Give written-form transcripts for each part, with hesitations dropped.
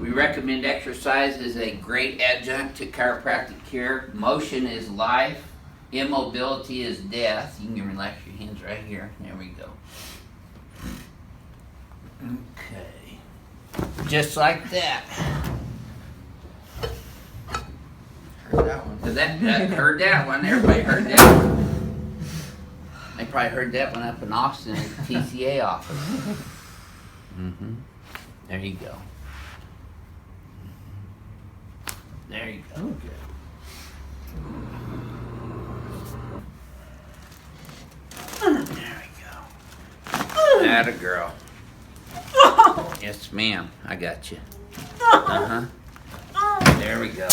We recommend exercise as a great adjunct to chiropractic care. Motion is life. Immobility is death. You can relax your hands right here. There we go. Okay. Just like that. Heard that one. Heard that one. Everybody heard that one. They probably heard that one up in Austin at the TCA office. There you go. There you go. Okay. There we go. Atta girl. Yes, ma'am. I got you. There we go.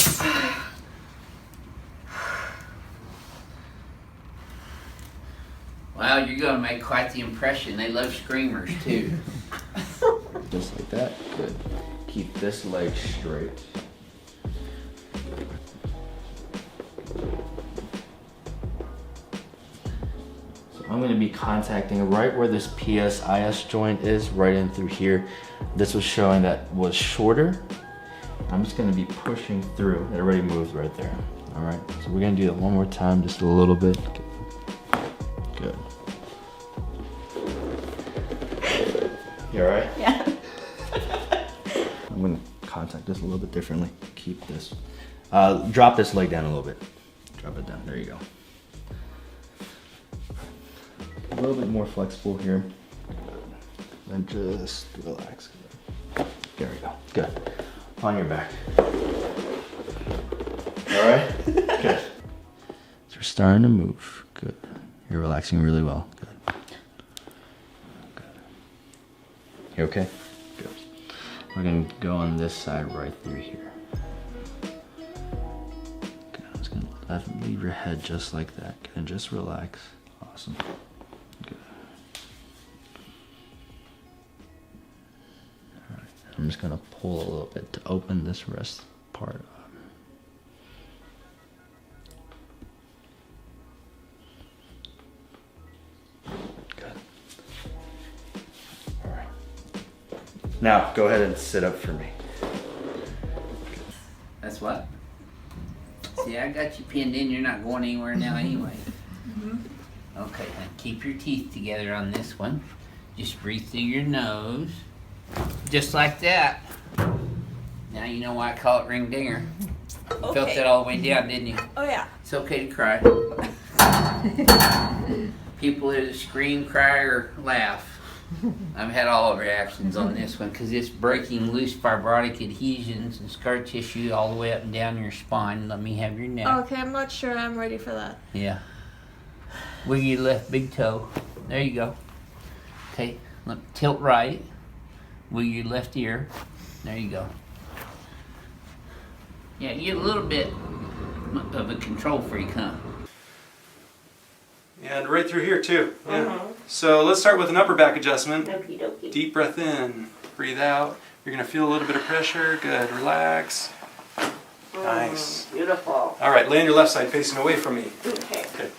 Wow, you're going to make quite the impression. They love screamers, too. Just like that. Good. Keep this leg straight. So I'm going to be contacting right where this PSIS joint is, right in through here. This was showing that was shorter. I'm just going to be pushing through. It already moves right there. All right. So we're going to do that one more time, just a little bit. Good. You all right? Yeah. I'm gonna contact this a little bit differently. Keep this. Drop this leg down a little bit. Drop it down. There you go. A little bit more flexible here. And just relax. There we go. Good. On your back. All right? Good. So we're starting to move. Good. You're relaxing really well. Good. You okay? Good. We're gonna go on this side right through here. Okay, I'm just gonna leave your head just like that. Good. And just relax. Awesome. Good. Alright, I'm just gonna pull a little bit to open this rest part up. Now, go ahead and sit up for me. That's what? See, I got you pinned in. You're not going anywhere now anyway. Okay, now keep your teeth together on this one. Just breathe through your nose. Just like that. Now you know why I call it ring dinger. You felt that all the way down, didn't you? Oh, yeah. It's okay to cry. People either scream, cry, or laugh. I've had all reactions on this one because it's breaking loose fibrotic adhesions and scar tissue all the way up and down your spine. Let me have your neck. Okay, I'm not sure I'm ready for that. Yeah. Wiggle your left big toe. There you go. Okay, tilt right. Wiggle your left ear. There you go. Yeah, you're a little bit of a control freak, huh? And right through here too. Yeah. So let's start with an upper back adjustment. Okie dokie. Deep breath in, breathe out. You're gonna feel a little bit of pressure. Good, relax. Nice. Beautiful. All right, lay on your left side facing away from me. Okay. Okay.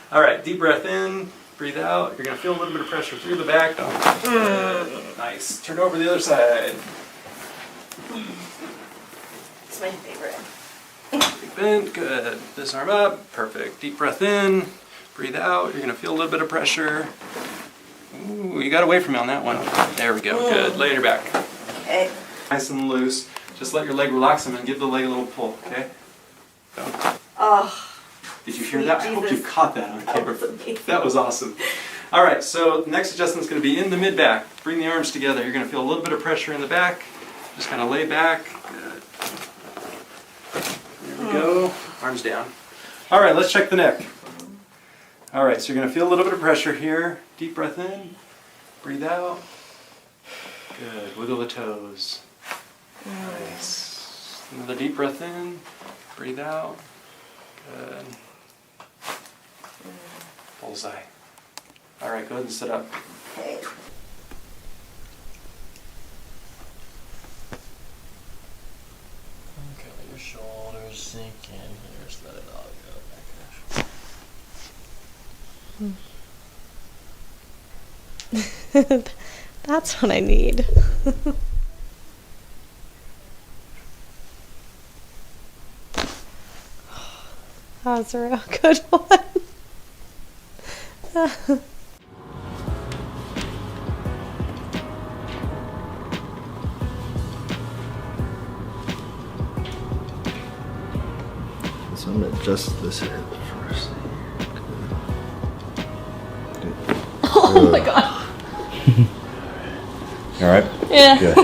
All right, deep breath in, breathe out. You're gonna feel a little bit of pressure through the back. Good. Nice. Turn over the other side. It's my favorite. Big bend, good. This arm up, perfect. Deep breath in. Breathe out, you're gonna feel a little bit of pressure. Ooh, you got away from me on that one. There we go, good. Lay on your back. Okay. Nice and loose. Just let your leg relax and then give the leg a little pull, okay? Go. Oh. Did you hear that? I hope you Jesus. caught that on camera. That was amazing. That was awesome. All right, so the next adjustment's gonna be in the mid-back. Bring the arms together. You're gonna feel a little bit of pressure in the back. Just kind of lay back. Good. There we go. Arms down. All right, let's check the neck. All right, so you're going to feel a little bit of pressure here. Deep breath in, breathe out. Good, wiggle the toes. Nice. Another deep breath in, breathe out. Good. Bullseye. All right, go ahead and sit up. Okay. Okay, let your shoulders sink in here. Just let it all go back. That's what I need. That was a real good one. So I'm gonna adjust this head first. Good. Oh my god. All right. Yeah. Good.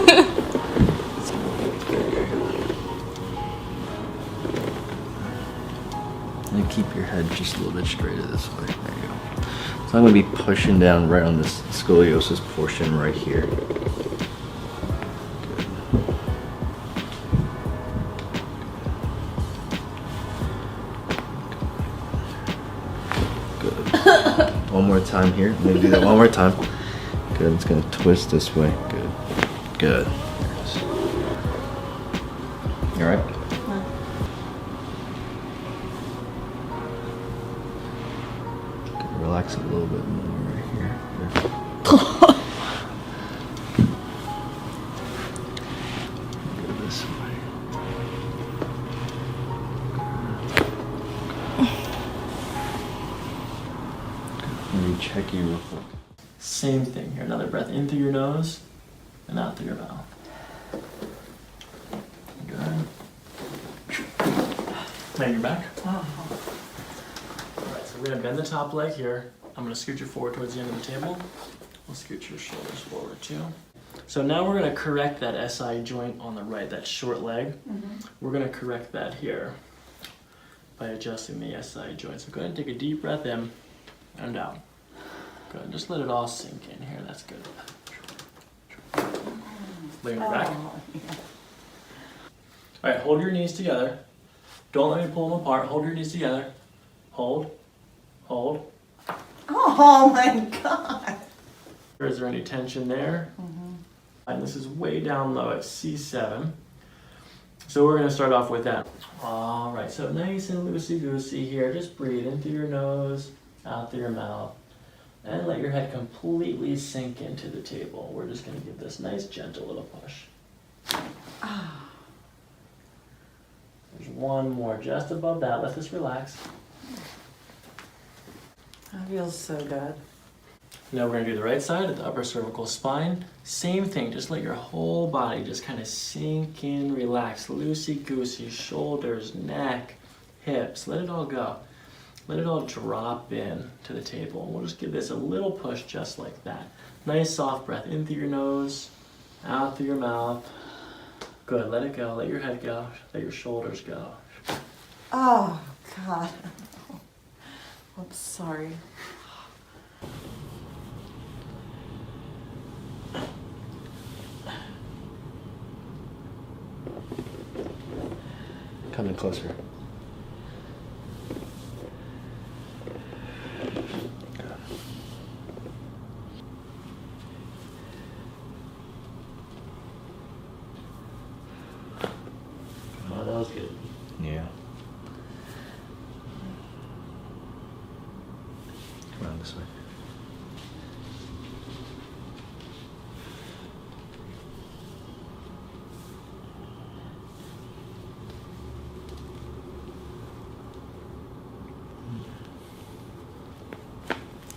And keep your head just a little bit straighter this way. There you go. So I'm gonna be pushing down right on this scoliosis portion right here. One more time here. I'm gonna do that one more time. Good. It's gonna twist this way. Good. Good. There it is. You alright? Good. Relax a little bit more right here. Good. Go this way. Let me check you real quick. Same thing here. Another breath in through your nose and out through your mouth. Good. Now you're back. Alright, so we're gonna bend the top leg here. I'm gonna scoot you forward towards the end of the table. We'll scoot your shoulders forward too. So now we're gonna correct that SI joint on the right, that short leg. We're gonna correct that here by adjusting the SI joint. So go ahead and take a deep breath in and out. Good. Just let it all sink in here. That's good. Lay on your back. All right, hold your knees together. Don't let me pull them apart. Hold your knees together. Hold. Hold. Oh my god. Is there any tension there? And this is way down low at C7. So we're going to start off with that. All right, so nice and loosey-goosey here. Just breathe in through your nose, out through your mouth. And let your head completely sink into the table. We're just going to give this nice, gentle little push. There's one more just above that. Let this relax. That feels so good. Now we're going to do the right side at the upper cervical spine. Same thing, just let your whole body just kind of sink in, relax. Loosey-goosey, shoulders, neck, hips. Let it all go. Let it all drop in to the table. We'll just give this a little push just like that. Nice soft breath in through your nose, out through your mouth. Good, let it go. Let your head go. Let your shoulders go. Oh god. I'm sorry. Come in closer. Oh, that was good. Yeah. Come on this way.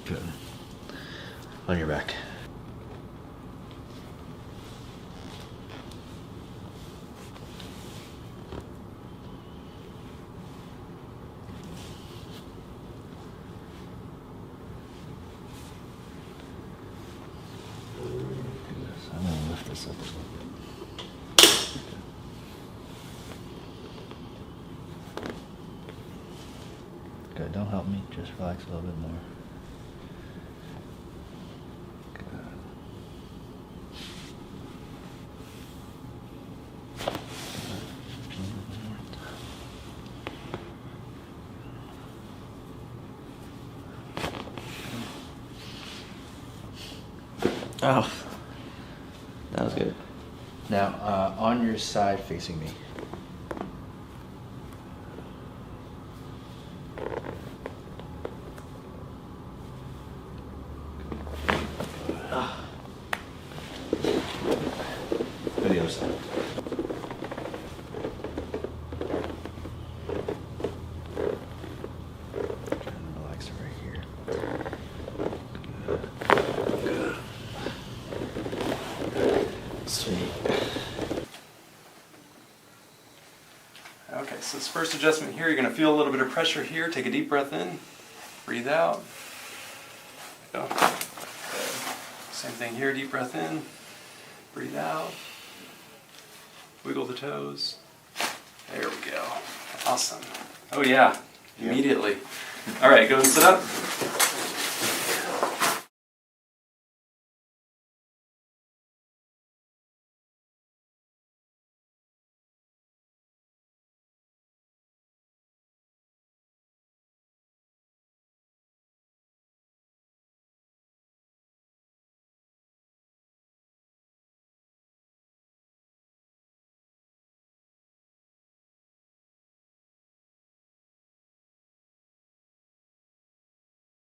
Good. On your back. I'm gonna lift this up a little bit. Good, don't help me, just relax a little bit more. Oh, that was good. Now, on your side facing me. To the other side. so this first adjustment here, you're going to feel a little bit of pressure here. Take a deep breath in, breathe out. Go. Good. Same thing here, deep breath in, breathe out. Wiggle the toes. There we go. Awesome. Oh yeah, immediately. All right, go and sit up.